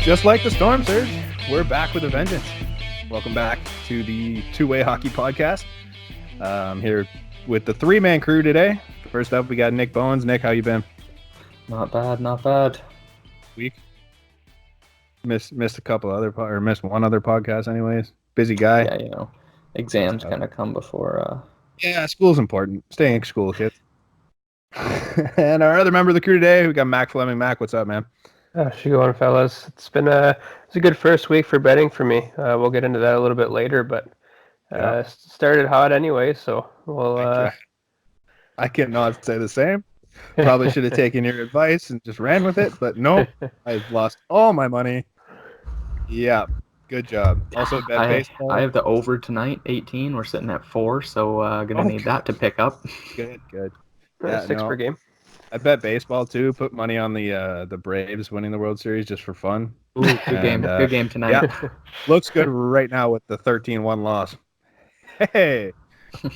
Just like the Storm Surge, we're back with a vengeance. Welcome back to the Two-Way Hockey Podcast. I'm here with the three-man crew today. First up, we got Nick Bowens. Nick, how you been? Not bad. Week? Missed a couple other missed one other podcast anyways. Busy guy. Yeah, exams kind of come before. Yeah, school's important. Stay in school, kids. And our other member of the crew today, we got Mac Fleming. Mac, what's up, man? She going, fellas. It's a good first week for betting for me. We'll get into that a little bit later, but started hot anyway, so we'll. I cannot say the same. Probably should have taken your advice and just ran with it, but no, I've lost all my money. Yeah, good job. Also, bet baseball. I have the over tonight, 18. We're sitting at 4, so gonna need that to pick up. Good. Yeah, 6 per game. I bet baseball too. Put money on the Braves winning the World Series just for fun. Ooh, good game. Good game tonight. Yeah, looks good right now with the 13-1 loss. Hey,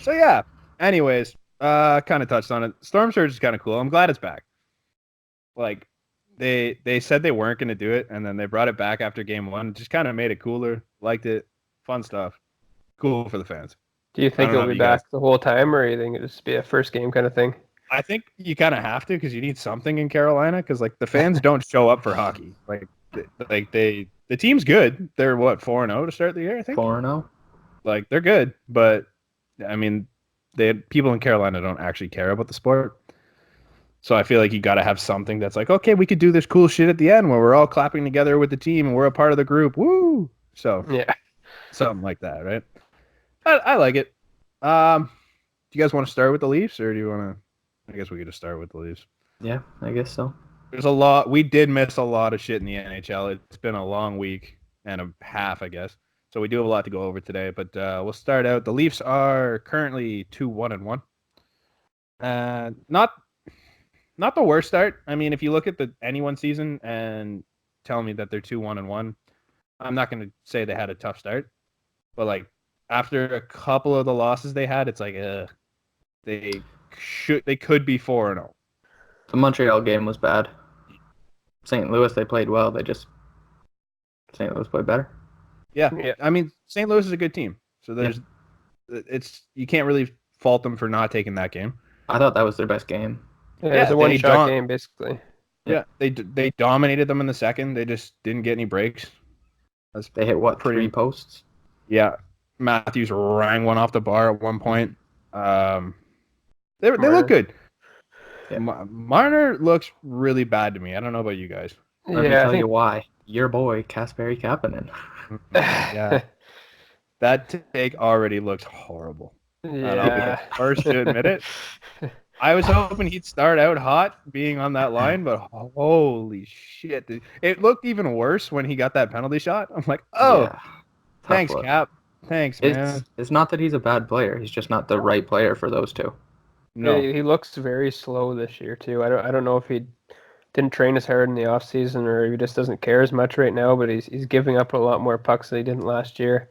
so yeah. Anyways, kind of touched on it. Storm Surge is kind of cool. I'm glad it's back. Like they said they weren't going to do it, and then they brought it back after game 1. Just kind of made it cooler. Liked it. Fun stuff. Cool for the fans. Do you think it'll be back the whole time, or do you think it'll just be a first game kind of thing? I think you kind of have to, because you need something in Carolina, because like the fans don't show up for hockey. The team's good. They're what, 4-0 to start the year, I think. 4-0. Like they're good, but I mean, people in Carolina don't actually care about the sport. So I feel like you got to have something that's like, okay, we could do this cool shit at the end where we're all clapping together with the team and we're a part of the group. Woo! So yeah, something like that, right? I like it. Do you guys want to start with the Leafs, or do you want to? I guess we could just start with the Leafs. Yeah, I guess so. There's a lot. We did miss a lot of shit in the NHL. It's been a long week and a half, I guess. So we do have a lot to go over today. But we'll start out. The Leafs are currently 2-1-1. Not the worst start. I mean, if you look at the anyone season and tell me that they're 2-1-1, I'm not going to say they had a tough start. But like after a couple of the losses they had, it's like they could be 4-0. The Montreal game was bad. St. Louis, they played well. St. Louis played better. Yeah. I mean, St. Louis is a good team. So you can't really fault them for not taking that game. I thought that was their best game. Yeah, it was a one-shot game, basically. Yeah, they dominated them in the second. They just didn't get any breaks. They hit, 3 posts? Yeah. Matthews rang one off the bar at one point. They look good. Yeah. Marner looks really bad to me. I don't know about you guys. Let me tell you why. Your boy, Kasperi Kapanen. Yeah. That take already looks horrible. Yeah. I'll be the first to admit it. I was hoping he'd start out hot being on that line, but holy shit. It looked even worse when he got that penalty shot. I'm like, thanks, Cap. Thanks, man. It's not that he's a bad player. He's just not the right player for those two. No. He looks very slow this year, too. I don't know if he didn't train as hard in the offseason or he just doesn't care as much right now, but he's giving up a lot more pucks than he didn't last year.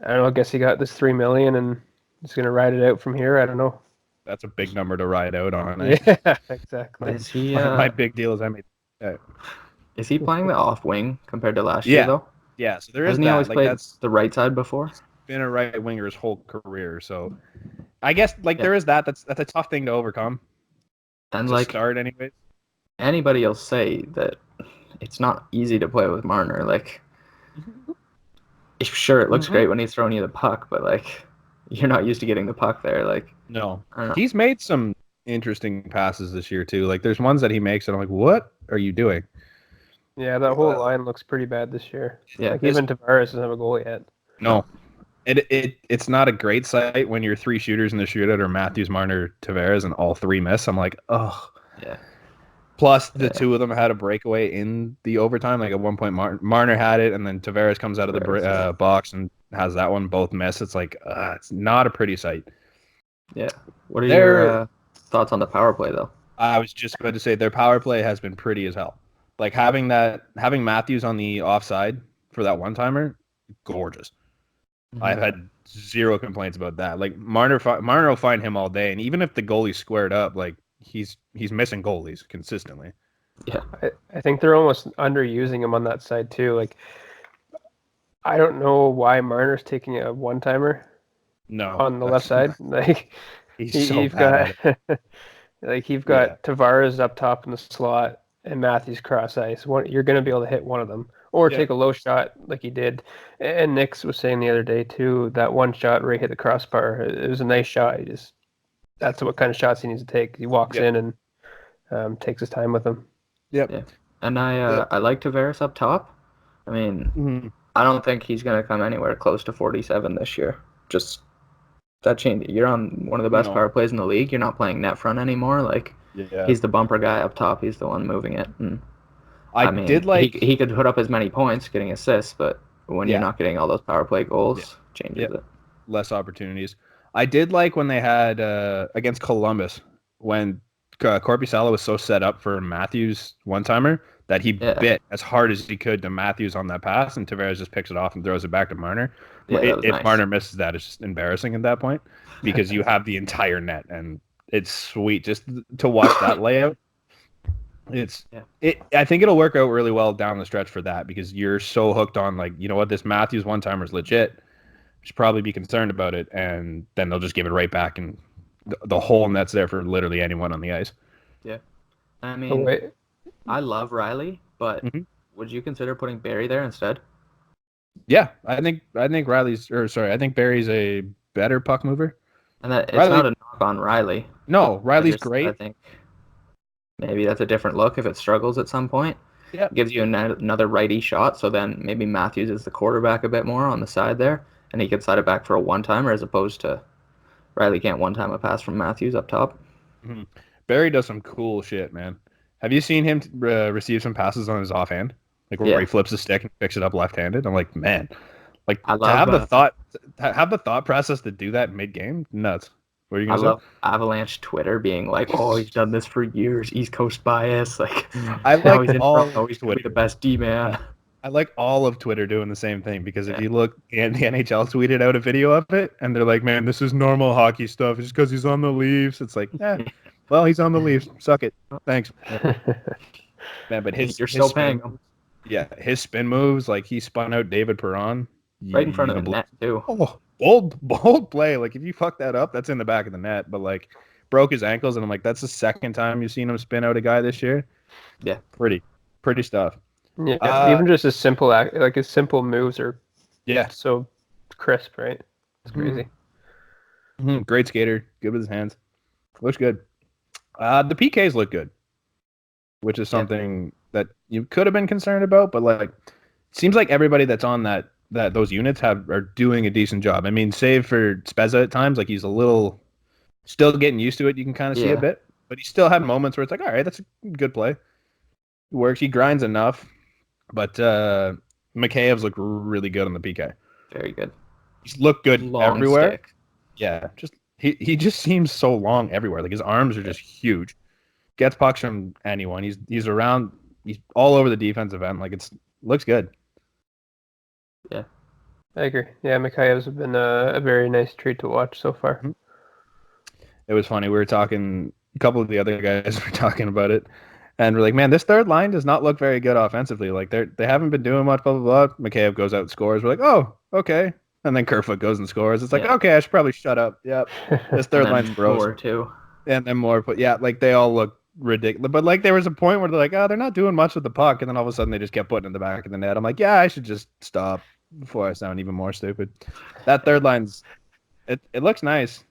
I don't know. I guess he got this $3 million and he's going to ride it out from here. I don't know. That's a big number to ride out on. Yeah, exactly. Is he, my big deal is I made. Is he playing the off wing compared to last year, though? Yeah, so there is Hasn't he always played the right side before? Been a right winger his whole career, so I guess there is that. That's a tough thing to overcome. And to start anyways. Anybody else say that it's not easy to play with Marner. Like, sure, it looks great when he's throwing you the puck, but like, you're not used to getting the puck there. Like, no, he's made some interesting passes this year too. Like, there's ones that he makes, and I'm like, what are you doing? Yeah, that whole line looks pretty bad this year. Yeah, like even Tavares doesn't have a goal yet. No, it's not a great sight when your 3 shooters in the shootout are Matthews, Marner, Tavares, and all 3 miss. I'm like, oh. Yeah. Plus, the 2 of them had a breakaway in the overtime. Like, at one point, Marner had it, and then Tavares comes out of the box and has that one. Both miss. It's like, it's not a pretty sight. Yeah. What are your thoughts on the power play, though? I was just about to say their power play has been pretty as hell. Like, having Matthews on the offside for that one-timer, gorgeous. Mm-hmm. I've had 0 complaints about that. Like, Marner will find him all day, and even if the goalie's squared up, like, he's missing goalies consistently. I think they're almost underusing him on that side too. Like, I don't know why Marner's taking a one-timer No, on the left side. Like, he's so you've bad got at it. like you've Yeah. got Tavares up top in the slot and Matthews cross ice. You're going to be able to hit one of them or Yeah. take a low shot like he did. And Nix was saying the other day too, that one shot where he hit the crossbar. It was a nice shot. That's what kind of shots he needs to take. He walks Yeah. in and takes his time with them. Yep. Yeah. And I like Tavares up top. I mean, Mhm. I don't think he's going to come anywhere close to 47 this year. Just that change. You're on one of the best No. power plays in the league. You're not playing net front anymore. Like, Yeah. he's the bumper guy up top. He's the one moving it. And I mean, did like he could put up as many points getting assists, but when Yeah. you're not getting all those power play goals, changes Yeah. it. less opportunities. I did like when they had against Columbus when Korpisalo was so set up for Matthews one-timer that he bit as hard as he could to Matthews on that pass, and Tavares just picks it off and throws it back to Marner. Yeah, that was If nice. Marner misses that, it's just embarrassing at that point because you have the entire net, and it's sweet just to watch that layout. I think it'll work out really well down the stretch for that because you're so hooked on, like, you know what, this Matthews one-timer is legit. Should probably be concerned about it, and then they'll just give it right back, and the whole net's there for literally anyone on the ice. Yeah. I Oh, mean, wait. I love Riley, but Mhm. would you consider putting Barry there instead? Yeah, I think I think Barry's a better puck mover. And that it's Riley- not a knock on Riley. No, Riley's I great. think maybe that's a different look if it struggles at some point. Yeah. Gives you another righty shot, so then maybe Matthews is the quarterback a bit more on the side there, and he can slide it back for a one-timer as opposed to Riley can't one-time a pass from Matthews up top. Barry does some cool shit, man. Have you seen him receive some passes on his offhand? Like where he flips the stick and picks it up left-handed? I'm like, man, like I to have love, the thought process to do that mid-game, nuts. What are you I gonna say? love Avalanche Twitter being like, "Oh, he's done this for years. East Coast bias. Like, I now like he's in all front. Oh, he's gonna be Twitter. the best D man." I like all of Twitter doing the same thing because if you look, and the NHL tweeted out a video of it, and they're like, "Man, this is normal hockey stuff. It's just because he's on the Leafs." It's like, well, he's on the Leafs. Suck it. Thanks, man. But You're still paying him his spin moves, like he spun out David Perron right in front of the net too. Oh, bold play. Like if you fuck that up, that's in the back of the net. But like broke his ankles, and I'm like, that's the second time you've seen him spin out a guy this year. Yeah, pretty stuff. Yeah, even just his simple moves are so crisp, right? It's crazy. Great skater, good with his hands, looks good. The PKs look good, which is something that you could have been concerned about, but like, seems like everybody that's on those units are doing a decent job. I mean, save for Spezza at times, like he's a little still getting used to it. You can kind of see a bit, but he still had moments where it's like, all right, that's a good play. He works, he grinds enough. But Mikheyev's look really good on the PK. Very good. He's looked good Long everywhere. stick. Yeah, just he just seems so long everywhere. Like his arms are just huge. Gets pucks from anyone. He's around. He's all over the defensive end. Like looks good. Yeah, I agree. Yeah, Mikheyev's been a very nice treat to watch so far. It was funny. We were talking. A couple of the other guys were talking about it. And we're like, man, this third line does not look very good offensively. Like they haven't been doing much, blah, blah, blah. Mikheyev goes out and scores. We're like, oh, okay. And then Kerfoot goes and scores. It's like, okay, I should probably shut up. Yep. This third line's gross. More too. And then more, but yeah, like they all look ridiculous. But like there was a point where they're like, oh, they're not doing much with the puck. And then all of a sudden they just kept putting it in the back of the net. I'm like, yeah, I should just stop before I sound even more stupid. That third line's, it looks nice.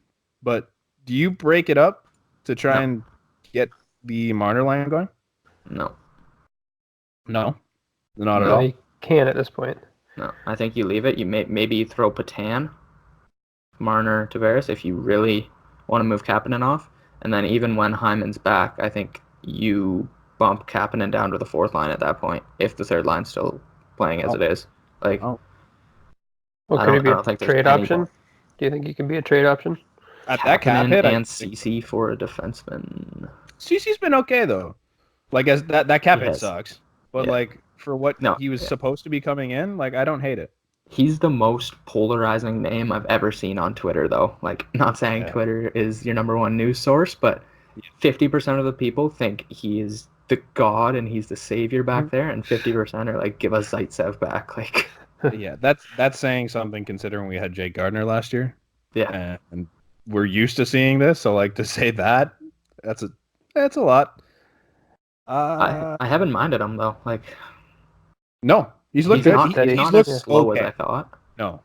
But do you break it up to try and get the Marner line going? No, not at all. You can at this point. No, I think you leave it. You maybe you throw Patan, Marner, Tavares if you really want to move Kapanen off, and then even when Hyman's back, I think you bump Kapanen down to the fourth line at that point if the third line's still playing as it is. Like, well, could it be a trade option? Do you think he can be a trade option? At that cap hit, and CC for a defenseman. CC's been okay though. Like as that cap hit sucks, but like for what he was supposed to be coming in, like I don't hate it. He's the most polarizing name I've ever seen on Twitter, though. Like, not saying Twitter is your number one news source, but 50% of the people think he is the god and he's the savior back Mm-hmm. there, and 50% are like, give us Zaitsev back. Like, Yeah, that's saying something considering we had Jake Gardner last year, yeah, and we're used to seeing this. So like to say that, that's a lot. I haven't minded him though. Like, No, he's looked he's good. not steady. he's He's not as looked slow as okay. I thought. No,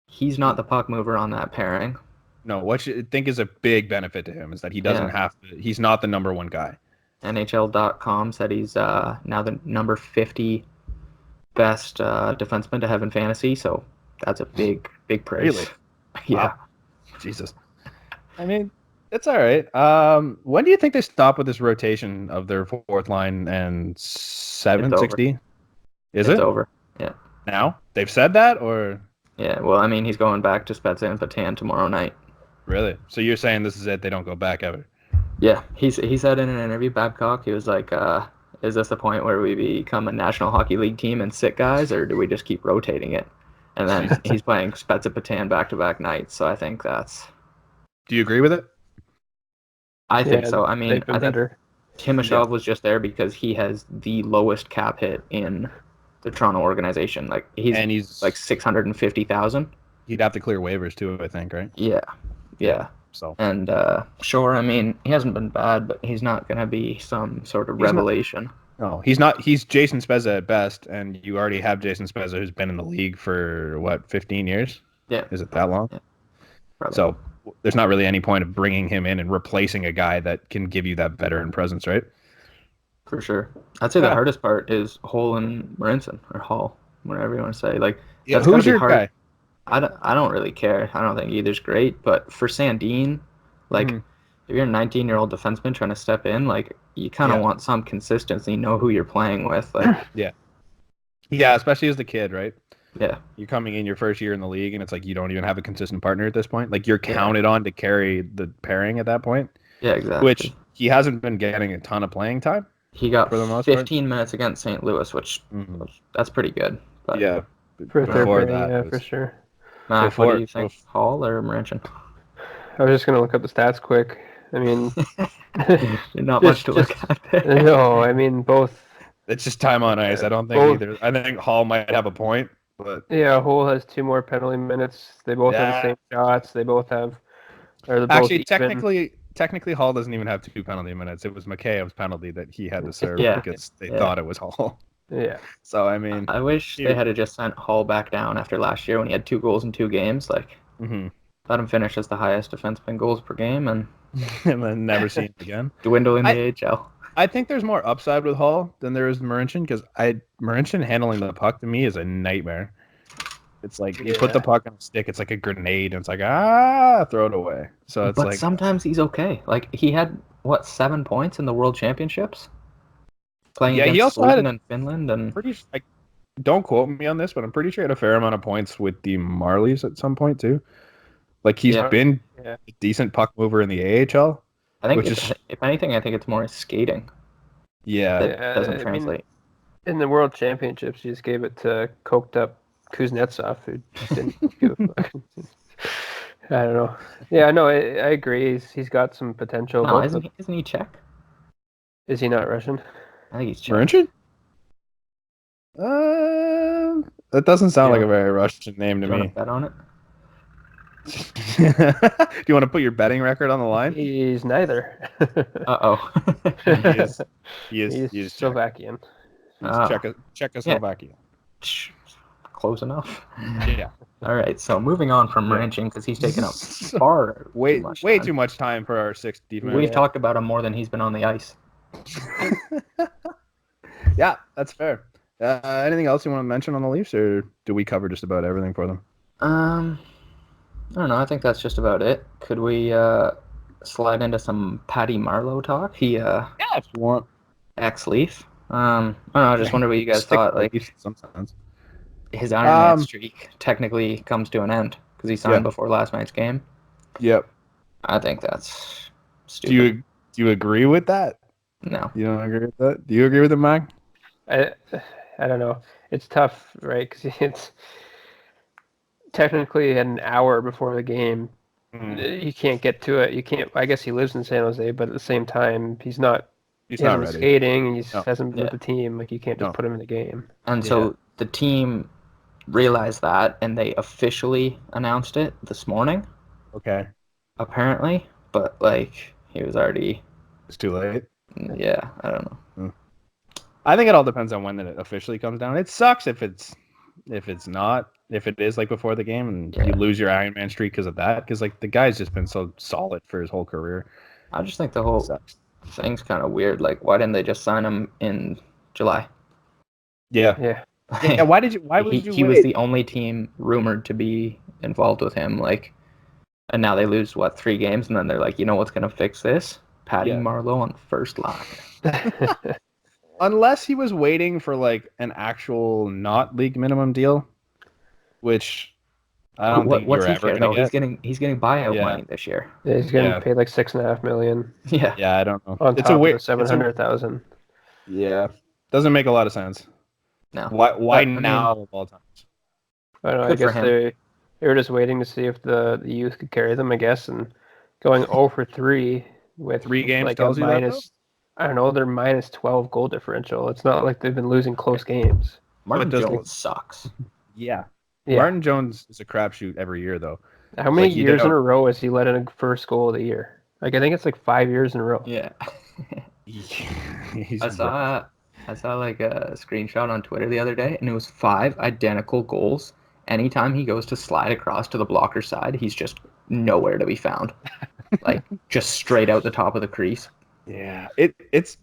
He's not the puck mover on that pairing. no. What you think is a big benefit to him is that he doesn't Yeah. have to. He's not the number one guy. NHL.com said he's now the number 50 best defenseman to have in fantasy, so that's a big praise. Really? Yeah. Wow. Jesus. I mean, it's all right. When do you think they stop with this rotation of their fourth line and It's 760? Is it's it over. Yeah. now? They've said that, or Yeah. Well, I mean, he's going back to Spezza and Patan tomorrow night. really? So you're saying this is it? They don't go back ever? Yeah. He said in an interview, Babcock, he was like, is this the point where we become a National Hockey League team and sit guys, or do we just keep rotating it? And then he's playing Spezza Patan back-to-back nights, so I think that's... Do you agree with it? I think Yeah, so. I mean, they've been I think better. Timashov was just there because he has the lowest cap hit in the Toronto organization. Like he's like 650,000. He'd have to clear waivers too, I think, right? Yeah. So And sure, I mean, he hasn't been bad, but he's not going to be some sort of He's not- revelation. no, he's not. He's Jason Spezza at best, and you already have Jason Spezza who's been in the league for what, 15 years? Yeah. Is it that long? Yeah. Probably. So there's not really any point of bringing him in and replacing a guy that can give you that veteran presence, right? For sure. I'd say the Yeah. hardest part is Hull and Marinson, or Hall, whatever you want to say. Like, Yeah, that's gotta who's be your hard. guy? I don't really care. I don't think either's great, but for Sandin, like Mhm. if you're a 19-year-old defenseman trying to step in, like you kind of Yeah. want some consistency, know who you're playing with. Like, Yeah, especially as the kid, right? yeah, You're coming in your first year in the league, and it's like you don't even have a consistent partner at this point. Like you're Yeah. counted on to carry the pairing at that point, yeah, exactly. which he hasn't been getting a ton of playing time. He got for the most part. 15 minutes against St. Louis, which Mhm. that's pretty good. But Yeah, For a third before pairing, that, yeah, was- for sure. Mac, what do you before- think? Hall or Marinchon? I was just gonna look up the stats quick. I mean, Not much to look at there. no, I mean both. it's just time on ice. I don't think Both- either. I think Hall might have a point, but Yeah, Hull has 2 more penalty minutes. They both have the Yeah. same shots. They both have. Or they're both actually, even. technically, Hall doesn't even have 2 penalty minutes. It was Makheyev's penalty that he had to serve Yeah. because they Yeah. thought it was Hall. Yeah, So I mean, I wish Dude. they had just sent Hall back down after last year when he had 2 goals in 2 games. Like, mhm. let him finish as the highest defenseman goals per game and and then never seen it again. dwindle in the AHL. I think there's more upside with Hall than there is Marincin because Marincin handling the puck to me is a nightmare. It's like you put the puck on a stick, it's like a grenade, and it's like throw it away. So it's But like sometimes he's okay. Like he had 7 points in the World Championships, playing Yeah, he against also had Sweden and Finland, and pretty. Don't quote me on this, but I'm pretty sure he had a fair amount of points with the Marlies at some point too. Like he's Yeah. been Yeah. a decent puck mover in the AHL. I think which if anything, I think it's more his skating Yeah, that Yeah, doesn't I mean, translate. in the World Championships, you just gave it to coked up Kuznetsov, who just didn't give a fuck. I don't know. Yeah, no, I agree. He's got some potential. No, Both isn't he Czech? is he not Russian? I think he's Czech. Marincin. That doesn't sound Yeah. like a very Russian name Do to you want me. to bet on it? Do you want to put your betting record on the line? He's neither. Uh-oh. He is He's Czech. Slovakian. He's Ah. Czechoslovakia. Close enough. Yeah. All right, so moving on from Yeah. Marinching because he's taken up far Way too much way time. too much time for our sixth defense. We've talked about him more than he's been on the ice. Yeah, that's fair. Anything else you want to mention on the Leafs, or do we cover just about everything for them? I don't know. I think that's just about it. Could we slide into some Patty Marlowe talk? He Yeah, if you want. ex-Leaf. I don't know. I just wonder what you guys Stick thought. with Like Leafs in some sense. his Iron Man Um, streak technically comes to an end because he signed Yeah. before last night's game. Yep. I think that's Do stupid. you agree with that? No. You don't agree with that? Do you agree with it, Mac? I don't know. It's tough, right? Because it's technically an hour before the game. You can't get to it. You can't. I guess he lives in San Jose, but at the same time, he's not He's he not hasn't been ready. skating, and he No. hasn't been Yeah. with the team. Like, you can't just No. put him in the game. And Yeah. so the team realized that, and they officially announced it this morning, Okay, apparently. But like, he was already, it's too late. yeah, I don't know. I think it all depends on when it officially comes down. It sucks if it is like before the game and you Yeah. lose your Iron Man streak because of that. Because like the guy's just been so solid for his whole career. I just think the whole Sucks. thing's kind of weird. Like, why didn't they just sign him in July? Yeah. Yeah. Yeah. Why would you he wait? was the only team rumored to be involved with him. Like, and now they lose 3 games, and then they're like, you know what's gonna fix this? Patty Yeah. Marleau on the first line. Unless he was waiting for like an actual not league minimum deal, which I don't think What's you're he ever care gonna though? get. He's getting buyout Yeah. money this year. Yeah, he's getting Yeah. paid like $6.5 million Yeah. Yeah, I don't know. on It's top a weird. of the 700,000. Yeah, doesn't make a lot of sense. No. Why But, I now mean, of all times? I don't know. I Good for guess him. they were just waiting to see if the youth could carry them. I guess, and going 0 for 3 with 3 games like tells a you that, though? minus. I don't know. They're minus 12 goal differential. It's not like they've been losing close games. Martin does- Jones sucks. Yeah. Yeah. Martin Jones is a crapshoot every year, though. How many like, you years in don't- a row has he let in a first goal of the year? Like, I think it's like 5 years in a row. Yeah. He's I saw like a screenshot on Twitter the other day, and it was 5 identical goals. Anytime he goes to slide across to the blocker side, he's just nowhere to be found. Like, just straight out the top of the crease. Yeah, it's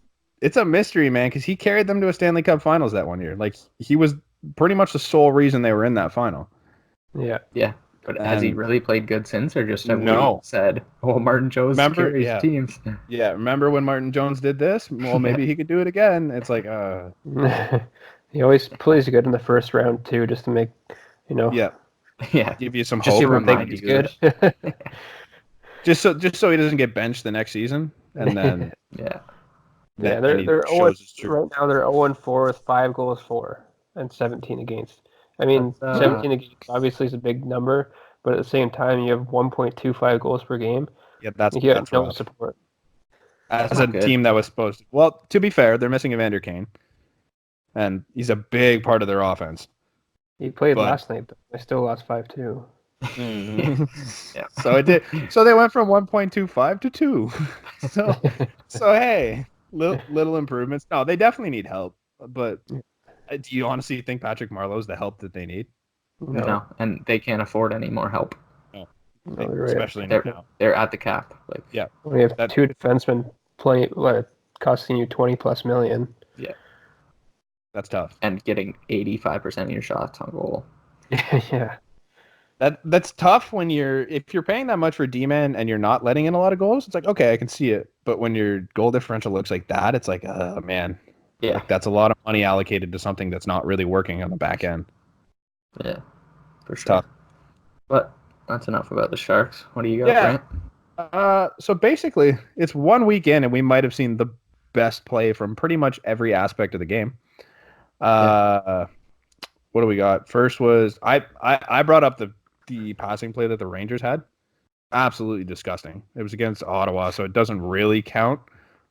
a mystery, man, because he carried them to a Stanley Cup Finals that one year. Like he was pretty much the sole reason they were in that final. Yeah. Yeah. But has he And- really played good since, or just have No. we said, "Oh, Martin Jones Remember- carries yeah. teams"? Yeah, remember when Martin Jones did this? Well, maybe he could do it again. It's like, He always plays good in the first round too, just to make, yeah, Yeah. give you some Just hope. to and think remind he's you good. good. Just so he doesn't get benched the next season, and then Yeah. Yeah, then he they're 0 shows his truth. right now. They're 0-4 with 5 goals for and 17 against. I mean, That's, 17 against obviously is a big number, but at the same time, you have 1.25 goals per game. Yeah, that's You have that's no rough. support. As That's a not good. team that was supposed to. Well, to be fair, they're missing Evander Kane, and he's a big part of their offense. He played But- last night, but they still lost 5-2. Yeah. So it did. So they went from 1.25 to 2. So hey, little improvements. No, they definitely need help. But do you honestly think Patrick Marleau's the help that they need? No, and they can't afford any more help. No, they're right. Especially not They're now. they're at the cap. Like, We have that- 2 defensemen costing you 20+ million. That's tough. and getting 85% of your shots on goal. Yeah. That's tough when if you're paying that much for D-man and you're not letting in a lot of goals. It's like, okay, I can see it. But when your goal differential looks like that, it's like, man, Yeah. like, that's a lot of money allocated to something that's not really working on the back end. Yeah. For sure. Tough. But that's enough about the Sharks. What do you got, Yeah. Brent? So basically, it's 1 weekend, and we might have seen the best play from pretty much every aspect of the game. What do we got? First was I brought up the passing play that the Rangers had. Absolutely disgusting. It was against Ottawa, so it doesn't really count.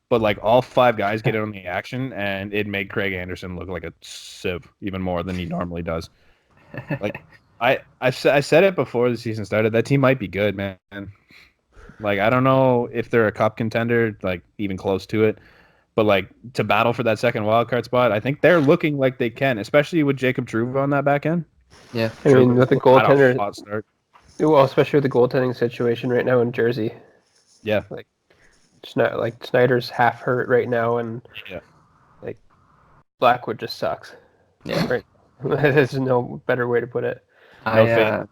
But like all 5 guys get in on the action, and it made Craig Anderson look like a sieve even more than he normally does. Like I said it before the season started. That team might be good, man. Like I don't know if they're a cup contender, like even close to it. But like to battle for that second wildcard spot, I think they're looking like they can, especially with Jacob Trouba on that back end. Yeah. I mean, with the Had a goaltender, hot start. well, especially with the goaltending situation right now in Jersey. Yeah. Snyder's half hurt right now, and Yeah. Blackwood just sucks. Yeah. Right. There's no better way to put it. No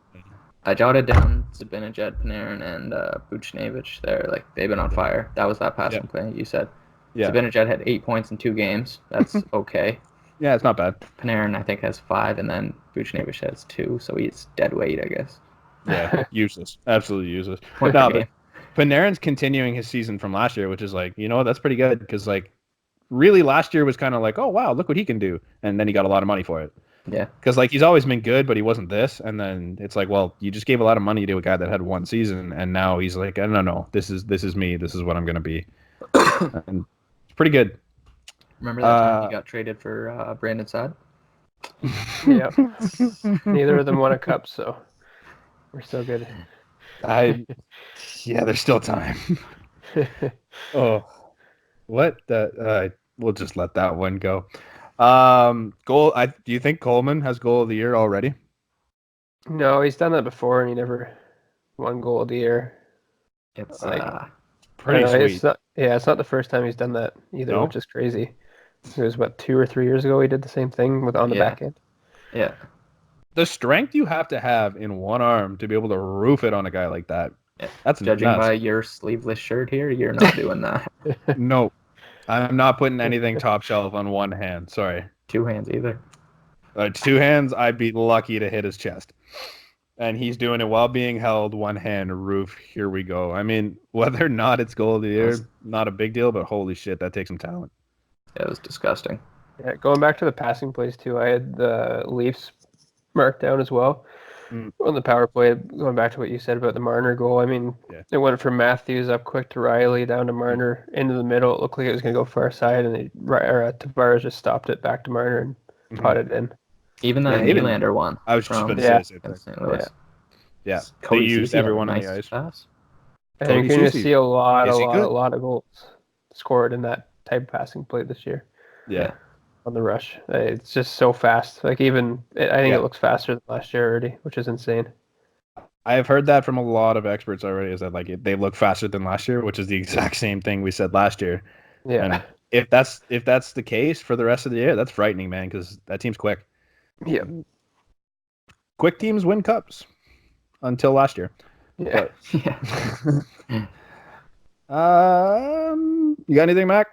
I jotted down Zibanejad, Panarin, and Buchnevich there. Like, they've been on fire. That was that passing play you said. Yeah. Zibanejad had 8 points in 2 games. That's okay. Yeah, it's not bad. Panarin, I think, has 5, and then Buchnevich has 2, so he's dead weight, I guess. Yeah, useless. Absolutely useless. Point No, per but game. Panarin's continuing his season from last year, which is like, that's pretty good because like really last year was kind of like, oh wow, look what he can do, and then he got a lot of money for it. Yeah. Because like he's always been good, but he wasn't this, and then it's like, well, you just gave a lot of money to a guy that had 1 season, and now he's like, no, this is me, this is what I'm gonna be. And it's pretty good. Remember that time he got traded for Brandon Saad? Yeah. Neither of them won a cup, so we're still good. Yeah, there's still time. Oh, what the? We'll just let that one go. Goal. Do you think Coleman has goal of the year already? No, he's done that before, and he never won goal of the year. It's Like, Pretty I don't know, sweet. it's not the first time he's done that either, No? which is crazy. It was what 2 or 3 years ago he did the same thing with on the Yeah. back end. yeah. The strength you have to have in one arm to be able to roof it on a guy like that. Yeah. That's Judging nuts. by your sleeveless shirt here, you're not doing that. No, I'm not putting anything top shelf on one hand. Sorry. 2 hands either. 2 hands, I'd be lucky to hit his chest. And he's doing it while being held, one hand, roof. Here we go. I mean, whether or not it's goal of the year, not a big deal, but holy shit, that takes some talent. It was disgusting. Yeah, going back to the passing plays too, I had the Leafs marked down as well on the power play. Going back to what you said about the Marner goal, I mean, It went from Matthews up quick to Riley, down to Marner, into the middle. It looked like it was going to go far side, and Tavares just stopped it back to Marner and potted it in. Even that Nylander one. I was just from about to say the same thing. St. Louis. Yeah, Cody they used Ceci had a everyone on the nice ice. pass. I think you're going to see a lot Is he good? of goals scored in that type of passing play this year. Yeah. On the rush, it's just so fast. Like I think it looks faster than last year already, which is insane. I have heard that from a lot of experts already. Is that they look faster than last year, which is the exact same thing we said last year. Yeah. And if that's the case for the rest of the year, that's frightening, man, because that team's quick. Yeah. Quick teams win cups until last year. Yeah. You got anything, Mac?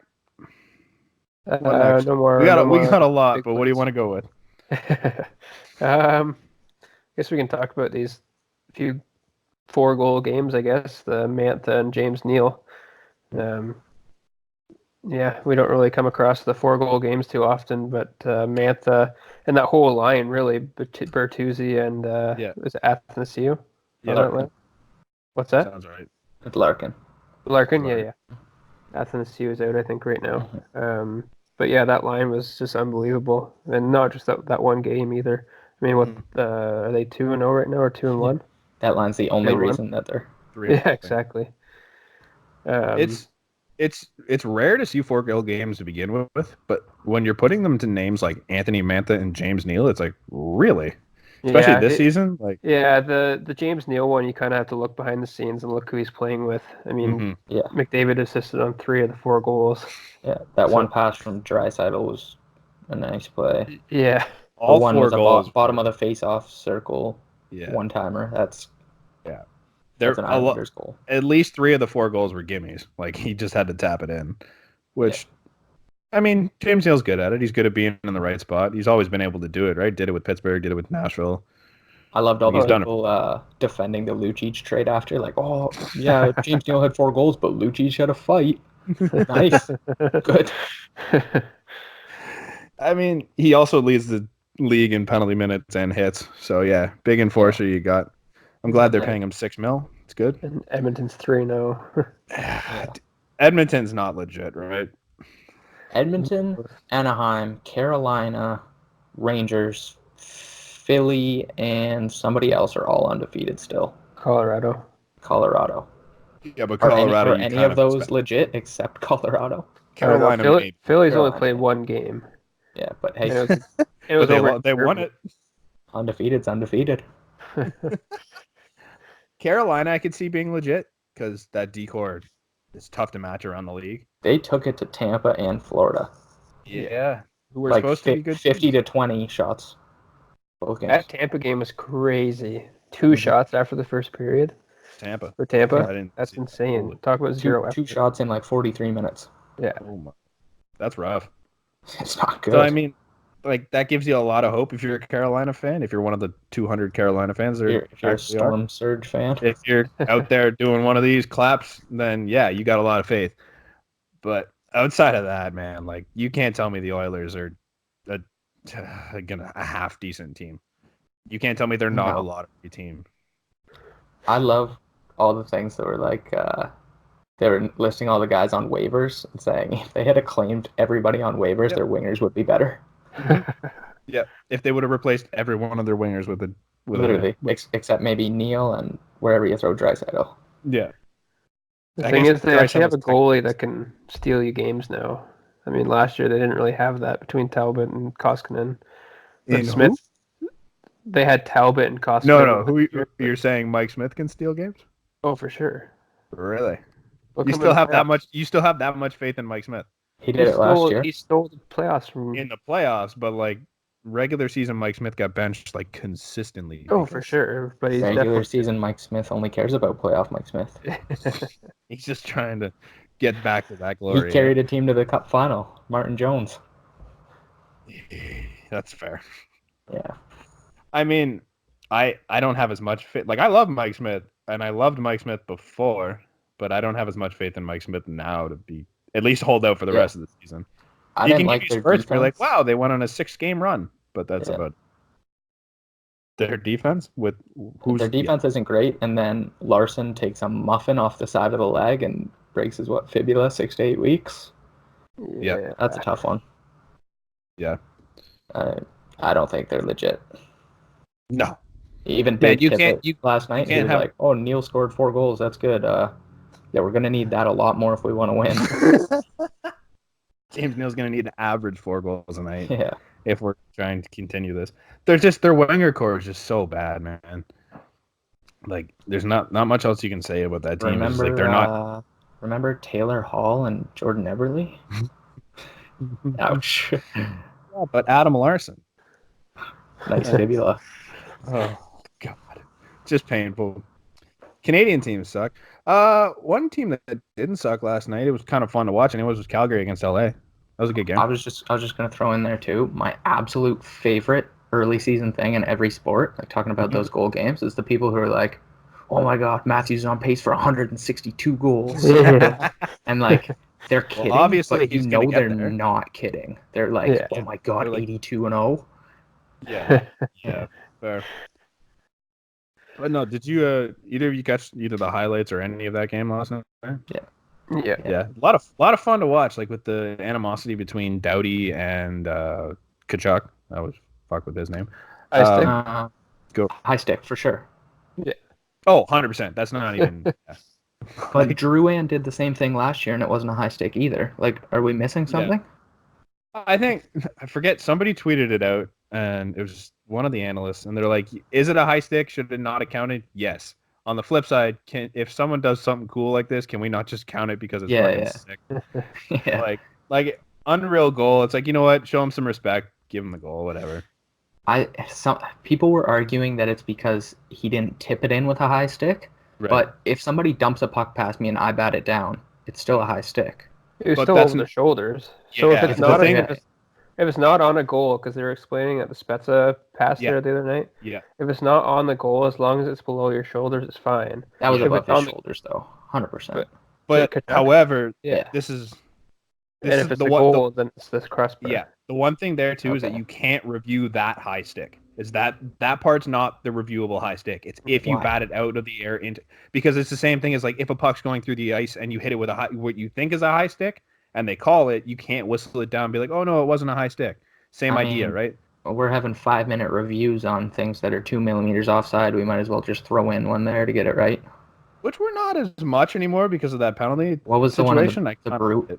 No more. We got more a lot, but what do you want to go with? I guess we can talk about these few 4-goal games. I guess the Mantha and James Neal. Yeah, we don't really come across the 4-goal games too often, but Mantha and that whole line really, Bertuzzi and was it Athanasiou? Yeah. What's that? Sounds right. It's Larkin. Larkin, yeah. Athanasiou is out, I think, right now. But yeah, that line was just unbelievable, and not just that one game either. I mean, what are they 2-0 right now or 2-1? That line's the only reason that they're 3. Yeah, exactly. It's rare to see 4-goal games to begin with, but when you're putting them to names like Anthony Mantha and James Neal, it's like really, especially this season. Like the James Neal one, you kind of have to look behind the scenes and look who he's playing with. I mean, McDavid assisted on 3 of the 4 goals. Yeah, that one pass from Draisaitl was a nice play. Yeah, all one 4 was goals, bottom of the face-off circle. Yeah, one timer. That's There's an Islanders goal. At least 3 of the 4 goals were gimmies. Like he just had to tap it in, which. I mean, James Neal's good at it. He's good at being in the right spot. He's always been able to do it, right? Did it with Pittsburgh, did it with Nashville. I loved all the people defending the Lucic trade after. Like, oh, yeah, James Neal had 4 goals, but Lucic had a fight. Nice. Good. I mean, he also leads the league in penalty minutes and hits. So, yeah, big enforcer you got. I'm glad they're paying him $6 million. It's good. And Edmonton's 3-0. Edmonton's not legit, right? Edmonton, Anaheim, Carolina, Rangers, Philly, and somebody else are all undefeated still. Colorado. Yeah, but Colorado. Are any of those legit except Colorado? Carolina. Philly's only played 1 game. Yeah, but hey, it was they won it. Undefeated's undefeated. Carolina, I could see being legit because that decor is tough to match around the league. They took it to Tampa and Florida. Yeah, who were like supposed to be good. 50 to 20 shots. Both games. That Tampa game was crazy. 2 shots after the first period. Tampa. For Tampa? That's insane. That. Talk about 0 2 shots in like 43 minutes. Yeah. Oh my. That's rough. It's not good. So, I mean, like, that gives you a lot of hope if you're a Carolina fan, if you're one of the 200 Carolina fans. If you're a Storm Surge fan. If you're out there doing one of these claps, then, yeah, you got a lot of faith. But outside of that, man, like, you can't tell me the Oilers are a half-decent team. You can't tell me they're not a lottery team. I love all the things that were like They were listing all the guys on waivers and saying if they had claimed everybody on waivers, Yep. their wingers would be better. Yeah, if they would have replaced every one of their wingers with Literally, except maybe Neil and wherever you throw Draisaitl. yeah. The I thing guess is, they actually have a Draisaitl's goalie that can steal you games now. I mean, last year they didn't really have that between Talbot and Koskinen. But In Smith, they had Talbot and Koskinen. No. Who you're saying Mike Smith can steal games? Oh, for sure. Really? Look You him still in have that playoffs. much? You still have that much faith in Mike Smith He did it last year. He stole the playoffs from. in the playoffs? But like regular season, Mike Smith got benched like consistently. Oh, for sure. But he's Regular definitely. season, Mike Smith only cares about playoff Mike Smith. He's just trying to get back to that glory. He carried a team to the Cup final. Martin Jones. That's fair. Yeah. I mean, I don't have as much faith. Like I love Mike Smith, and I loved Mike Smith before, but I don't have as much faith in Mike Smith now to be at least hold out for the rest of the season. I You didn't can like give their you Spurs, defense. you're like, wow, they went on a 6-game run, but that's Yeah. about their defense with who's Their defense isn't great, and then Larson takes a muffin off the side of the leg and breaks his fibula 6 to 8 weeks. Yeah. That's a tough one. Yeah. I don't think they're legit. No. Even Man, Dave you Tippett can't- you last night, he can't was have- like, "Oh, Neil scored 4 goals. That's good. Yeah, we're gonna need that a lot more if we want to win." James Neal's going to need to average 4 goals a night Yeah. if we're trying to continue this. Their winger core is just so bad, man. Like, there's not much else you can say about that team. It's just, like, they're not. Remember Taylor Hall and Jordan Eberle? Ouch. Yeah, but Adam Larson. Nice fibula. Oh God, just painful. Canadian teams suck. One team that didn't suck last night. It was kind of fun to watch, and it was Calgary against LA. That was a good game. I was just gonna throw in there too. My absolute favorite early season thing in every sport, like talking about those goal games, is the people who are like, "Oh my God, Matthews is on pace for 162 goals," and like they're kidding. obviously but he's you gonna know get they're there. not kidding. They're like, Yeah. "Oh my God, They're like- 82-0." Yeah, yeah, fair. But no, did you either of you catch either the highlights or any of that game last night? Yeah. Yeah, a lot of fun to watch, like with the animosity between Doughty and Kachuk. I was fuck with his name. I stick. Go. High stick for sure. Oh, 100%. That's not even. Yeah. But Drouin did the same thing last year, and it wasn't a high stick either. Like, are we missing something? I think I forget somebody tweeted it out, and it was just one of the analysts, and they're like, "Is it a high stick? Should it not have counted?" Yes. On the flip side, if someone does something cool like this, can we not just count it because it's fucking sick? Yeah. Like unreal goal. It's like, you know what? Show him some respect. Give him the goal. Whatever. Some people were arguing that it's because he didn't tip it in with a high stick. Right. But if somebody dumps a puck past me and I bat it down, it's still a high stick. It was But still that's over the n- shoulders. So Yeah, if it's the not, thing- if it's not on a goal, because they were explaining at the Spezza pass Yeah. there the other night. Yeah. If it's not on the goal, as long as it's below your shoulders, it's fine. That was If above it's his on the- shoulders, though. 100%. But Kachuk? however, Yeah. this is And if it's the a one. goal, then it's this crossbar. Yeah, the one thing there too is that Okay. you can't review that high stick. Is that part's not the reviewable high stick? It's if you Why? bat it out of the air into, because it's the same thing as like if a puck's going through the ice and you hit it with what you think is a high stick and they call it, you can't whistle it down and be like, oh no, it wasn't a high stick. Same I idea, mean, right? We're having 5-minute reviews on things that are 2 millimeters offside. We might as well just throw in one there to get it right. Which we're not as much anymore because of that penalty. What was the one in Situation?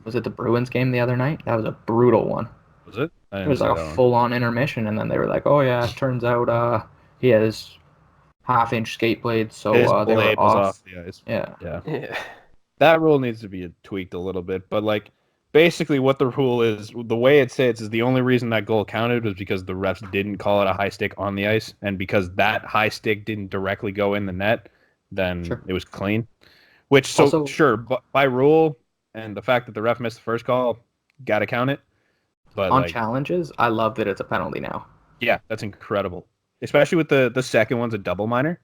was it the Bruins game the other night? That was a brutal one. Was it? I It didn't was see like that a one. full-on intermission, and then they were like, "Oh yeah, it turns out he has half-inch skate blades, so His they were blade was off." off the ice. Yeah, Yeah. Yeah. That rule needs to be tweaked a little bit, but like basically what the rule is, the way it sits is the only reason that goal counted was because the refs didn't call it a high stick on the ice, and because that high stick didn't directly go in the net, then Sure. it was clean. Which so Also- sure, but by rule and the fact that the ref missed the first call, gotta count it. But on like, challenges, I love that it's a penalty now. yeah, that's incredible, especially with the second one's a double minor.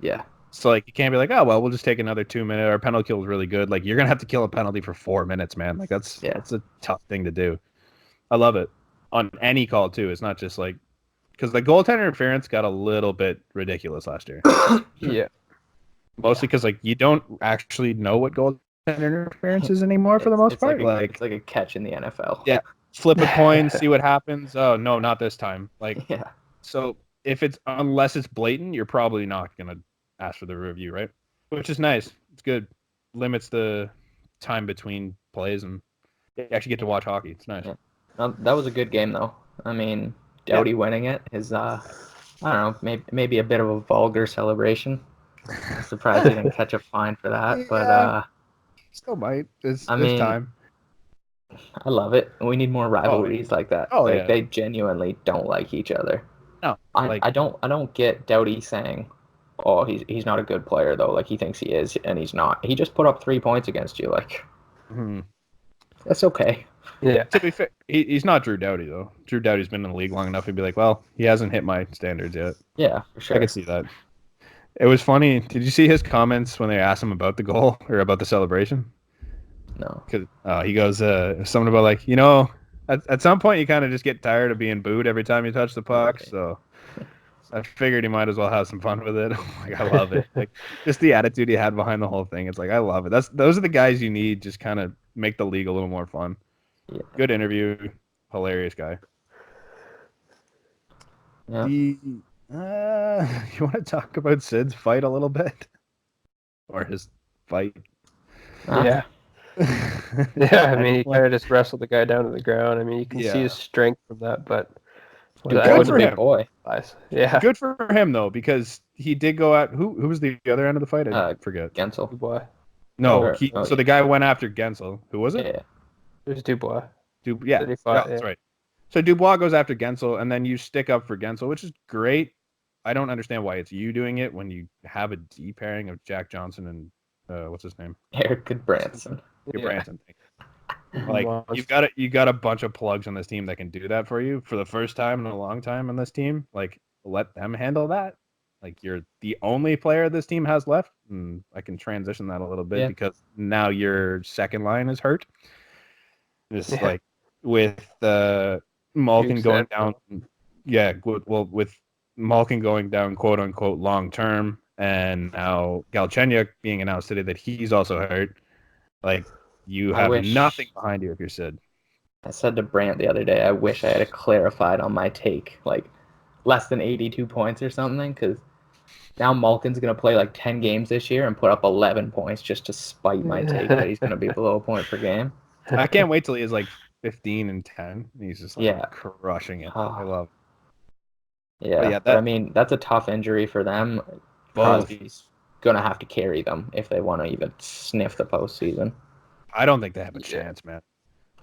Yeah, So like you can't be like, oh well, we'll just take another 2 minute. Our penalty kill is really good. Like you're gonna have to kill a penalty for 4 minutes, man. Like that's a tough thing to do. I love it on any call too. It's not just like because the goaltender interference got a little bit ridiculous last year. Yeah. Mostly because like you don't actually know what goaltenders interferences anymore for the most part. It's like a catch in the NFL. Yeah. Flip a coin, see what happens. Oh no, not this time. Like, Yeah. so if it's unless it's blatant, you're probably not gonna ask for the review, right? Which is nice. It's good. Limits the time between plays, and you actually get to watch hockey. It's nice. Yeah. That was a good game, though. I mean, Doughty winning it is, I don't know, maybe a bit of a vulgar celebration. I'm surprised he didn't catch a fine for that, but Still might. It's I mean, time. I love it. We need more rivalries like that. Oh, like yeah. they genuinely don't like each other. No, I don't get Doughty saying, "Oh, he's not a good player though." Like he thinks he is, and he's not. He just put up 3 points against you. Like that's okay. Yeah. To be fair, he's not Drew Doughty though. Drew Doughty's been in the league long enough. He'd be like, well, he hasn't hit my standards yet. Yeah, for sure. I can see that. It was funny. Did you see his comments when they asked him about the goal or about the celebration? No. Because he goes something about like, at some point you kind of just get tired of being booed every time you touch the puck. Right. So I figured he might as well have some fun with it. Like, I love it. Like, just the attitude he had behind the whole thing. It's like, I love it. Those are the guys you need. Just kind of make the league a little more fun. Yeah. Good interview. Hilarious guy. Yeah. You want to talk about Sid's fight a little bit? Or his fight? Yeah. Yeah, I mean, he kind of just wrestled the guy down to the ground. I mean, you can see his strength from that, but Dude, that good for a him. big boy. Yeah, Good for him though, because he did go at who was the other end of the fight? I forget. Gensel. Dubois. No, Oh, so the guy went after Gensel. Who was it? Yeah. There's Dubois. Yeah, That he fought, that's right. So Dubois goes after Gensel, and then you stick up for Gensel, which is great. I don't understand why it's you doing it when you have a D pairing of Jack Johnson and what's his name? Eric Goodbranson. Branson. Like you got a bunch of plugs on this team that can do that for you for the first time in a long time on this team. Like, let them handle that. Like, you're the only player this team has left, and I can transition that a little bit because now your second line is hurt. It's like with Malkin going down. Yeah, with Malkin going down, quote unquote, long term, and now Galchenyuk being announced today that he's also hurt. Like, you have nothing behind you if you're Sid. I said to Brant the other day, I wish I had clarified on my take, like less than 82 points or something, because now Malkin's going to play like 10 games this year and put up 11 points just to spite my take that he's going to be below a point per game. I can't wait till he is like 15 and 10. And he's just like crushing it. I love it. Yeah, but I mean, that's a tough injury for them. Crosby's going to have to carry them if they want to even sniff the postseason. I don't think they have a chance, man.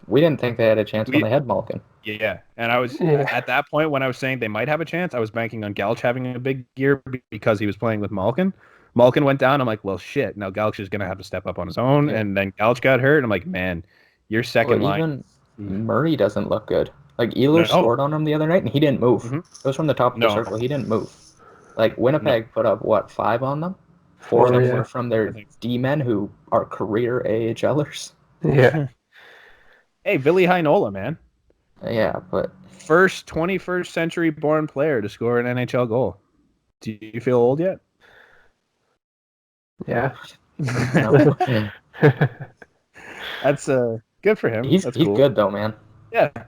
We didn't think they had a chance when they had Malkin. Yeah, and I was at that point when I was saying they might have a chance, I was banking on Galch having a big year because he was playing with Malkin. Malkin went down. I'm like, well, shit. Now Galch is going to have to step up on his own, and then Galch got hurt. And I'm like, man, your second line. Even Murray doesn't look good. Like, Ehlers scored on him the other night, and he didn't move. Mm-hmm. It was from the top of the circle. He didn't move. Like, Winnipeg put up, 5 on them? 4 of them were from their D-men who are career AHLers. Yeah. Hey, Ville Heinola, man. Yeah, but... First 21st century born player to score an NHL goal. Do you feel old yet? Yeah. That's good for him. He's cool. good, though, man. Yeah, of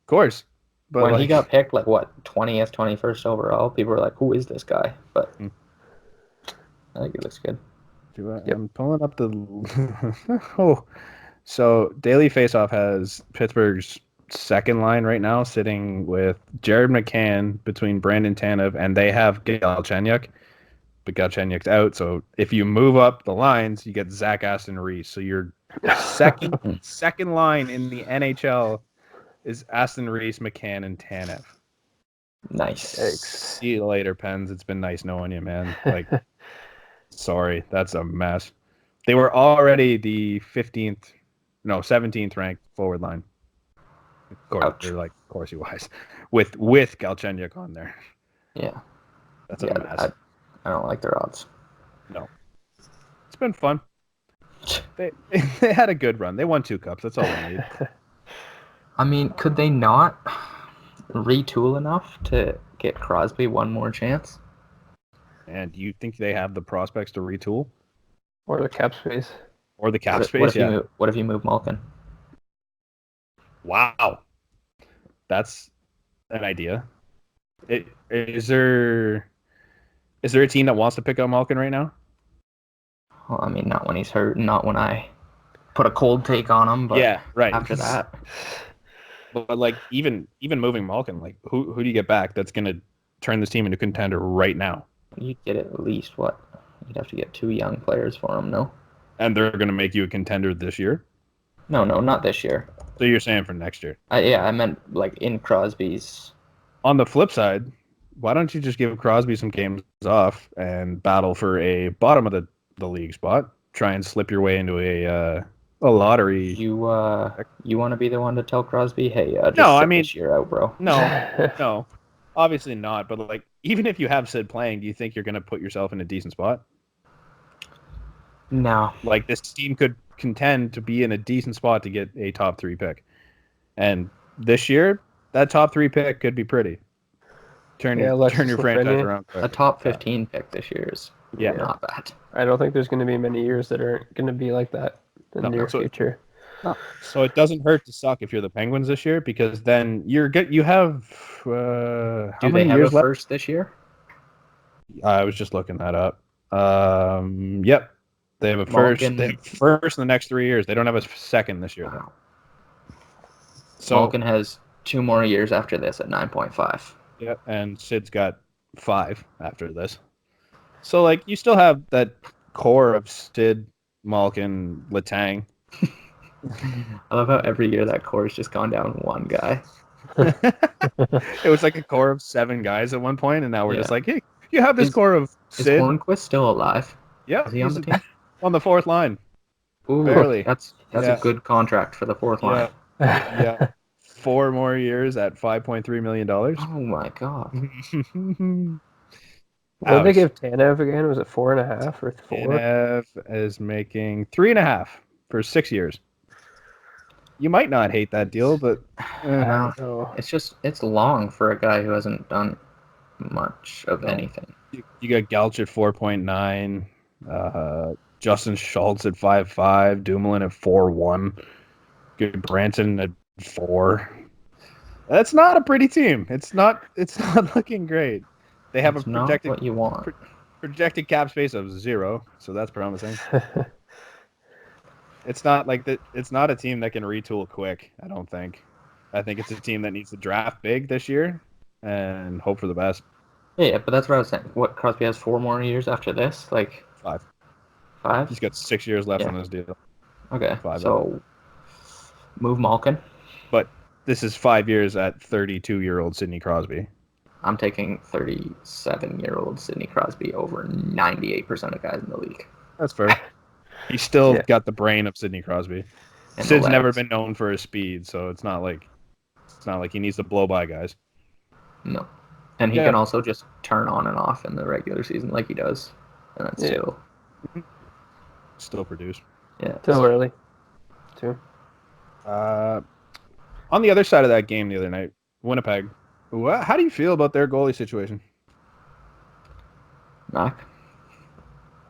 course. But when he got picked, 20th, 21st overall, people were like, who is this guy? But I think he looks good. I'm pulling up the... So Daily Faceoff has Pittsburgh's second line right now sitting with Jared McCann between Brandon Tanev, and they have Galchenyuk, but Galchenyuk's out. So if you move up the lines, you get Zach Aston Reese. So your second line in the NHL is Aston Reese, McCann, and Tanev. Nice. Thanks. See you later, Pens. It's been nice knowing you, man. Like, sorry, that's a mess. They were already the 17th ranked forward line. Corsi wise, with Galchenyuk on there. Yeah, that's a mess. I don't like their odds. No, it's been fun. They had a good run. They won 2 cups. That's all they need. I mean, could they not retool enough to get Crosby one more chance? And do you think they have the prospects to retool? Or the cap space? or the cap What space. if you move? What if you move Malkin? Wow, that's an idea. Is there a team that wants to pick up Malkin right now? Well, I mean, not when he's hurt, not when I put a cold take on him, but Yeah, right. after that, But like even moving Malkin, like who do you get back that's gonna turn this team into contender right now? you'd get at least what? You'd have to get 2 young players for him, no? And they're gonna make you a contender this year. No, not this year. So you're saying for next year? Yeah, I meant like in Crosby's. On the flip side, why don't you just give Crosby some games off and battle for a bottom of the league spot? Try and slip your way into a lottery. You want to be the one to tell Crosby, hey, just No, I sit mean- this year out, bro. No, obviously not. But like, even if you have Sid playing, do you think you're gonna put yourself in a decent spot? No. Like this team could contend to be in a decent spot to get a top 3 pick, and this year that top 3 pick could be pretty. Turn your Alexis franchise Lafreniere. around. A top 15 pick this year is Yeah. not bad. I don't think there's going to be many years that aren't going to be like that in the No, near so- future. So it doesn't hurt to suck if you're the Penguins this year, because then you're good. You have how Do they many have years a left? first this year? I was just looking that up. Yep, they have a first. Malkin- They have first in the next 3 years. They don't have a second this year though. Wow. So Malkin has 2 more years after this at 9.5. yeah, and Sid's got 5 after this. So like you still have that core of Sid, Malkin, Letang. I love how every year that core's just gone down one guy. It was like a core of 7 guys at one point, and now we're Yeah. just like, hey, you have this Is- core of Is Sid. Hornquist still alive? Yeah, Is he on he's the team? on the 4th line. Ooh, Barely. That's Yeah. a good contract for the 4th line. Yeah, 4 more years at $5.3 million. Oh my god. What did they Ouch. give Tanev again? Was it 4.5 or 4? Tanev is making 3.5 for 6 years. You might not hate that deal, but Wow. Oh, It's long for a guy who hasn't done much of No. anything. you got Galch at 4.9, Justin Schultz at 5.5, Dumoulin at 4.1, good Branson at 4. That's not a pretty team. It's not looking great. They have It's a not what you want. projected cap space of 0, so that's promising. It's not like that. It's not a team that can retool quick. I don't think. I think it's a team that needs to draft big this year and hope for the best. Yeah, but that's what I was saying. What, Crosby has 4 more years after this? Like 5. 5? He's got 6 years left Yeah. on this deal. Okay. 5. So move Malkin. This is 5 years at 32-year-old Sidney Crosby. I'm taking 37-year-old Sidney Crosby over 98% of guys in the league. That's fair. He's still Yeah. got the brain of Sidney Crosby. And Sid's the never legs. been known for his speed, so it's not like he needs to blow by guys. No. And he Yeah. can also just turn on and off in the regular season like he does. And then Yeah. still, Still produce. yeah. still early, too. On the other side of that game the other night, Winnipeg. How do you feel about their goalie situation? Mac.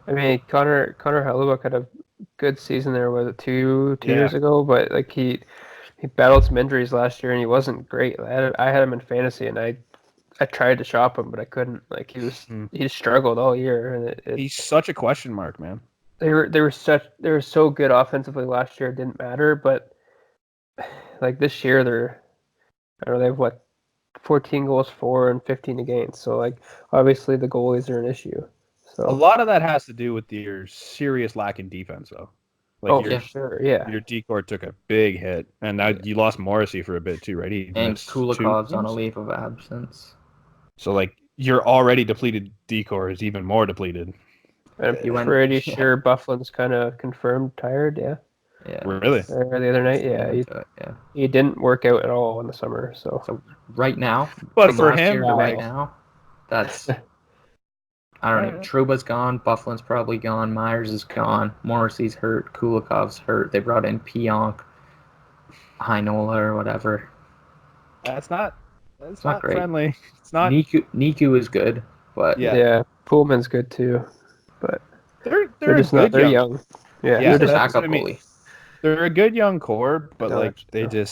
I mean, Connor Hellebuck had a good season there, was it two Yeah. years ago? But like he battled some injuries last year, and he wasn't great. I had him in fantasy, and I tried to shop him, but I couldn't. Like he struggled all year, and He's such a question mark, man. they were so good offensively last year. It didn't matter, but like this year I don't know, they have what 14 goals for and 15 against. So like obviously the goalies are an issue. So A lot of that has to do with your serious lack in defense, though. Like oh your, for sure, yeah. your decor took a big hit, and now you lost Morrissey for a bit too, right? He And missed 2 Kulikov's on a games. leave of absence. So like your already depleted decor is even more depleted. I'm You went- pretty yeah. sure Bufflin's kind of confirmed tired. Yeah, Yeah. Really? or the other night. Yeah, Yeah. he didn't work out at all in the summer. So So right now, But from for last him, year to right like, now, that's I don't know. Truba's gone. Bufflin's probably gone. Myers is gone. Morrissey's hurt. Kulikov's hurt. They brought in Pionk, Heinola or whatever. that's not not great. friendly. It's not. Niku is good, but Yeah. yeah, Pullman's good too, but They're they're a just good not. They're young. young. Yeah, Yeah, Who's the they're that's backup what I mean. goalie? They're a good young core, but don't like actually know.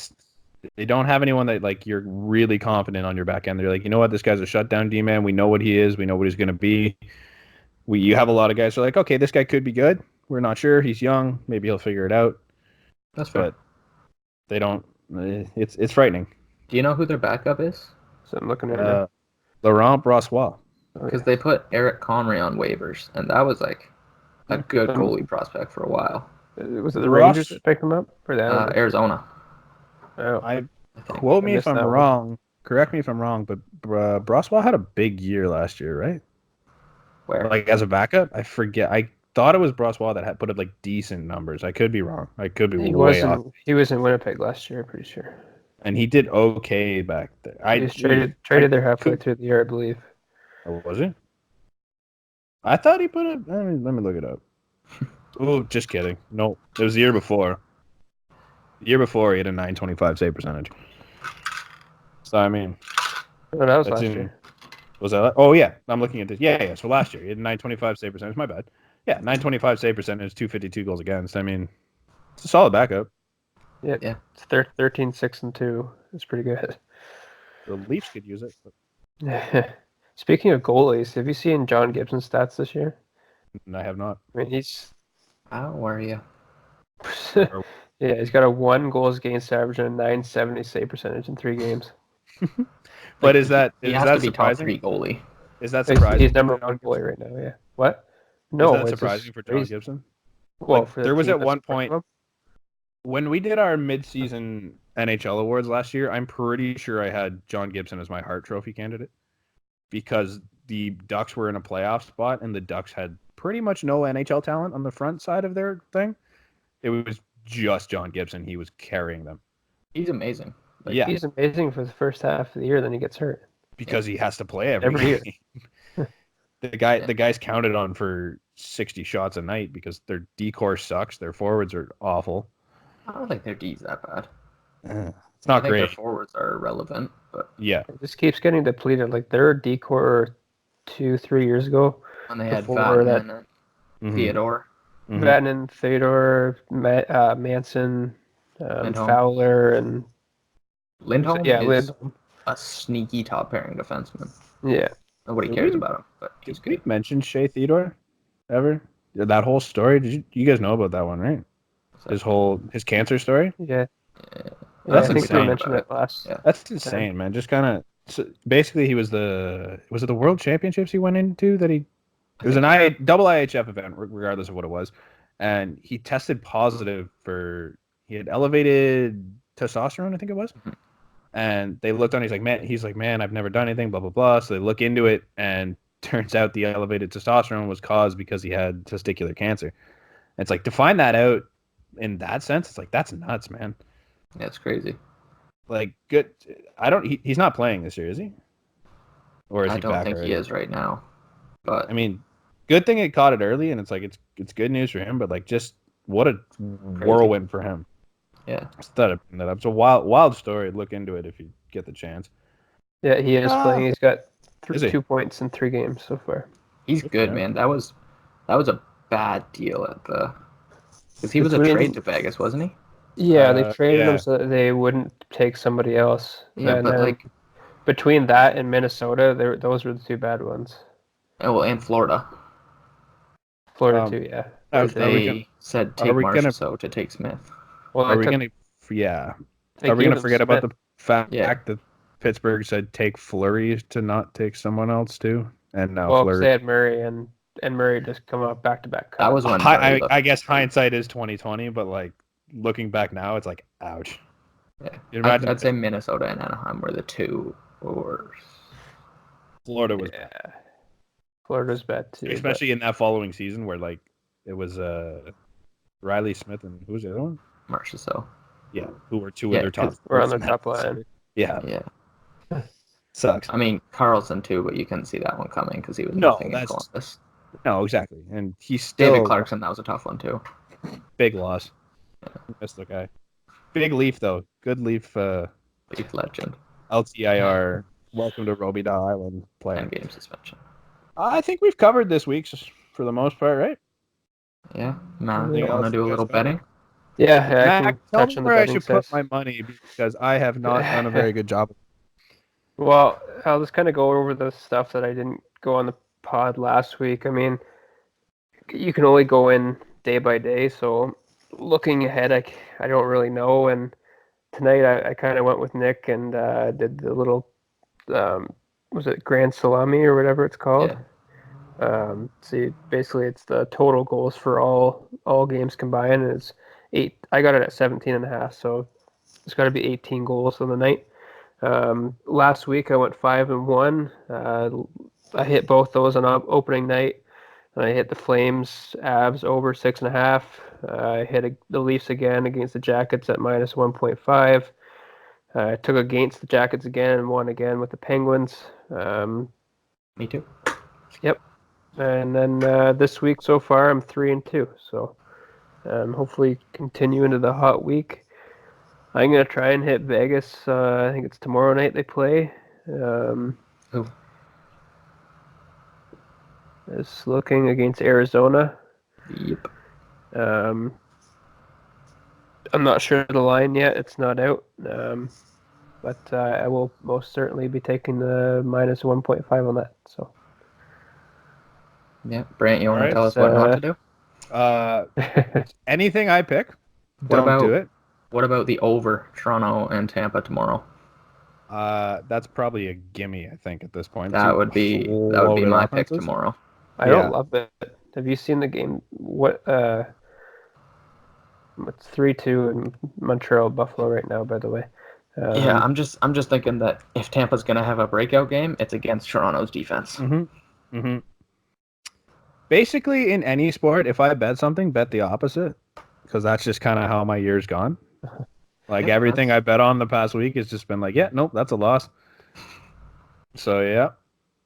they don't have anyone that like you're really confident on your back end. They're like, you know what, this guy's a shutdown D man. We know what he is. We know what he's going to be. You have a lot of guys who are like, okay, this guy could be good. We're not sure. He's young. Maybe he'll figure it out. That's fair. But they don't. It's frightening. Do you know who their backup is? So I'm looking at it. Laurent Brossois. Because they put Eric Connery on waivers, and that was like a good goalie prospect for a while. Was it the Ross- Rangers that picked him up or the Islanders? Arizona. Oh, I I think. quote me I if I'm missed that one. wrong. Correct me if I'm wrong, but Brossois had a big year last year, right? Where? Like as a backup, I forget. I thought it was Brossois that had put up like decent numbers. I could be wrong. I could be he way off. was in Winnipeg last year, I'm pretty sure. And he did okay back there. He was traded there halfway could- through the year, I believe. Oh, was he? I thought he put it. Let me look it up. Oh, just kidding. No, it was the year before. The year before, he had a 925 save percentage. So I mean, Oh, that was that's last in- year. was that? Oh yeah, I'm looking at this. Yeah. So last year, he had a 925 save percentage. My bad. Yeah, 925 save percentage, 252 goals against. I mean, it's a solid backup. It's 13, 6, and 2. It's pretty good. The Leafs could use it. But Speaking of goalies, have you seen John Gibson's stats this year? I have not. I mean, he's How were you? yeah, he's got a 1 goals against average and a 970 save percentage in 3 games. But is that He has that to be top surprising? 3 goalie. Is that He's surprising? number for John 1 goalie Gibson? right now. Yeah. What? No, Is that it's surprising just for John crazy. Gibson? Well, Like, for the there was team at that's one supporting point him. when we did our mid-season NHL awards last year. I'm pretty sure I had John Gibson as my Hart Trophy candidate because the Ducks were in a playoff spot and the Ducks had pretty much no NHL talent on the front side of their thing. It was just John Gibson. He was carrying them. He's amazing. Like, Yeah, He's amazing for the first half of the year, then he gets hurt. because he has to play every Every year. game. The guy's counted on for 60 shots a night because their D-core sucks. Their forwards are awful. I don't think their D's that bad. It's not I think great. their forwards are irrelevant, but Yeah. It just keeps getting depleted. Like their decor 2-3 years ago, when they had Before that- Vatanen Mhm. and Theodore. Mhm. Vatanen, Theodore, Manson, Lindholm. Fowler, and Lindholm yeah, is Lindholm. a sneaky top pairing defenseman. Yeah, Nobody Did cares we- about him, but he's Did we good. mention Shea Theodore ever? That whole story? Did you guys know about that one, right? His cancer story? yeah. That's I think insane. we mentioned it last. Yeah. That's insane, man. Just kind of basically he was it the World Championships he went into that he it was an double IHF event regardless of what it was, and he tested positive he had elevated testosterone, I think it was. Mhm. And they looked on, he's like, man, I've never done anything, blah blah blah. So they look into it, and turns out the elevated testosterone was caused because he had testicular cancer. And it's like, to find that out in that sense, it's like, that's nuts, man. Yeah, it's crazy. Like, good. He's not playing this year, is he? Or is I he don't back think already? he is right now. But I mean, good thing it caught it early, and it's like it's good news for him. But like, just what a whirlwind for him. yeah, Just thought I'd bring that up. It's a wild story. Look into it if you get the chance. Yeah, he is playing. He's got Is he? 2 points in 3 games so far. he's Good good, for him. man. That was a bad deal because he was a Between- trade to Vegas, wasn't he? Yeah, they traded yeah. him so that they wouldn't take somebody else. Yeah, And but then like, between that and Minnesota, those were the 2 bad ones. and Florida, Florida too, yeah. Are they we gonna- said take we gonna- Marchessault to take Smith. Well, Are we they gonna? Yeah. they Are we gave gonna him forget about Smith. the fact Yeah. that Pittsburgh said take Fleury to not take someone else too, and now Well, 'cause Fleury. they had Murray and Murray just come up back to back. That was when Murray looked- I guess hindsight is 2020, but like looking back now, it's like ouch. Yeah. You imagine I'd say Minnesota and Anaheim were the 2 worst. Florida was, Yeah, Florida's bad too. especially in that following season where like it was Riley Smith and who was the other one? Marchessault. Yeah, who were 2 Yeah, of their top. but we're on their defensemen. top line. Yeah, Yeah, sucks. I mean Carlson too, but you couldn't see that one coming because he was No, nothing in that's- Columbus. No, exactly, and he's still David Clarkson, that was a tough one too. big loss. That's the guy. Big Leaf though, good Leaf. Leaf legend, LTIR. Welcome to Robida Island player. 10-game suspension. I think we've covered this week for the most part, right? Yeah, Matt, Anything you want to else do you a guys little got? betting? Yeah, I Mac, can tell touch me on the where I betting should put sets. my money because I have not done a very good job. Well, I'll just kind of go over the stuff that I didn't go on the pod last week. I mean, you can only go in day by day, so looking ahead, I don't really know. And tonight I kind of went with Nick and did the little, um, was it Grand Salami or whatever it's called? Yeah. Basically it's the total goals for all games combined, and it's 8. I got it at 17.5, so it's got to be 18 goals on the night. Last week I went 5-1. I hit both those on opening night, and I hit the Flames Avs over 6.5. I hit the Leafs again against the Jackets at minus 1.5. I took against the Jackets again and won again with the Penguins. Me too. Yep. And then this week so far I'm 3-2. So hopefully continue into the hot week. I'm gonna try and hit Vegas. I think it's tomorrow night they play. Who? It's looking against Arizona. Yep. I'm not sure the line yet. It's not out. But I will most certainly be taking the minus 1.5 on that. So. Yeah, Brant, you want to Alright, tell us what not to do? Anything I pick, What don't about do it. what about the over Toronto and Tampa tomorrow? That's probably a gimme, I think, at this point. That Two would be loaded my pick offenses. tomorrow. I don't love it. Have you seen the game? It's 3-2 in Montreal Buffalo right now, by the way. Yeah, I'm just thinking that if Tampa's gonna have a breakout game, it's against Toronto's defense. Mm-hmm. Mm-hmm. Basically, in any sport, if I bet something, bet the opposite, because that's just kind of how my year's gone. Like Yeah, everything I bet on the past week has just been like, yeah, nope, that's a loss. So yeah,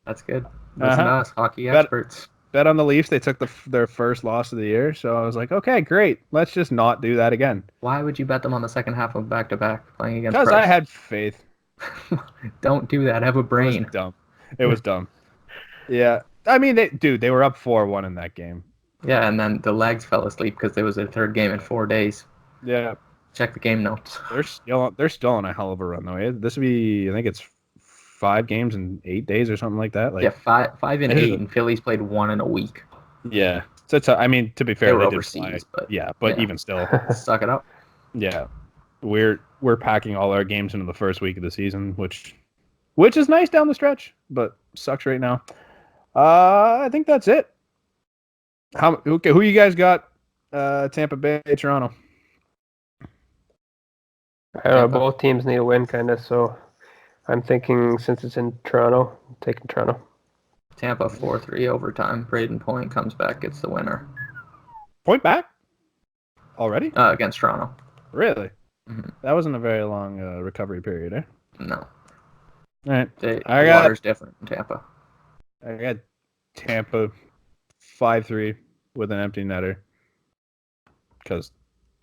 That's good. Listen to us, hockey Bet- experts. bet on the Leafs. They took their first loss of the year, so I was like, okay, great. Let's just not do that again. Why would you bet them on the second half of back-to-back playing against Because Price? I had faith. Don't do that. Have a It was brain. dumb. It was dumb. Yeah, I mean, they were up 4-1 in that game. Yeah, and then the legs fell asleep because it was their third game in 4 days. Yeah, Check the game notes. they're still on a hell of a run though. This would be, I think it's 5 games in 8 days or something like that. Like, Yeah, five and 8, and Philly's played 1 in a week. yeah. So it's I mean, to be fair, They were they did overseas, play. but but even still, suck it up. yeah, we're packing all our games into the first week of the season, which is nice down the stretch, but sucks right now. I think that's it. Who you guys got? Tampa Bay, Toronto. I don't know, both teams need a win, kind of. So I'm thinking since it's in Toronto, I'm taking Toronto. Tampa 4-3 overtime. Braden Point comes back, gets the winner. Point back already? Against Toronto. Really? Mhm. That wasn't a very long recovery period, eh? No. All right. The I got- water's different in Tampa. I got Tampa 5-3 with an empty netter because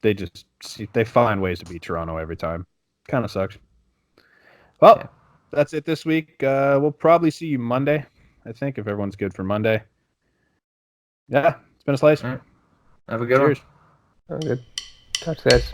they find ways to beat Toronto every time. Kind of sucks. Well, Yeah. That's it this week. We'll probably see you Monday, I think, if everyone's good for Monday. Yeah, it's been a slice. All right. Have a good Cheers. Oh, good. Touch this.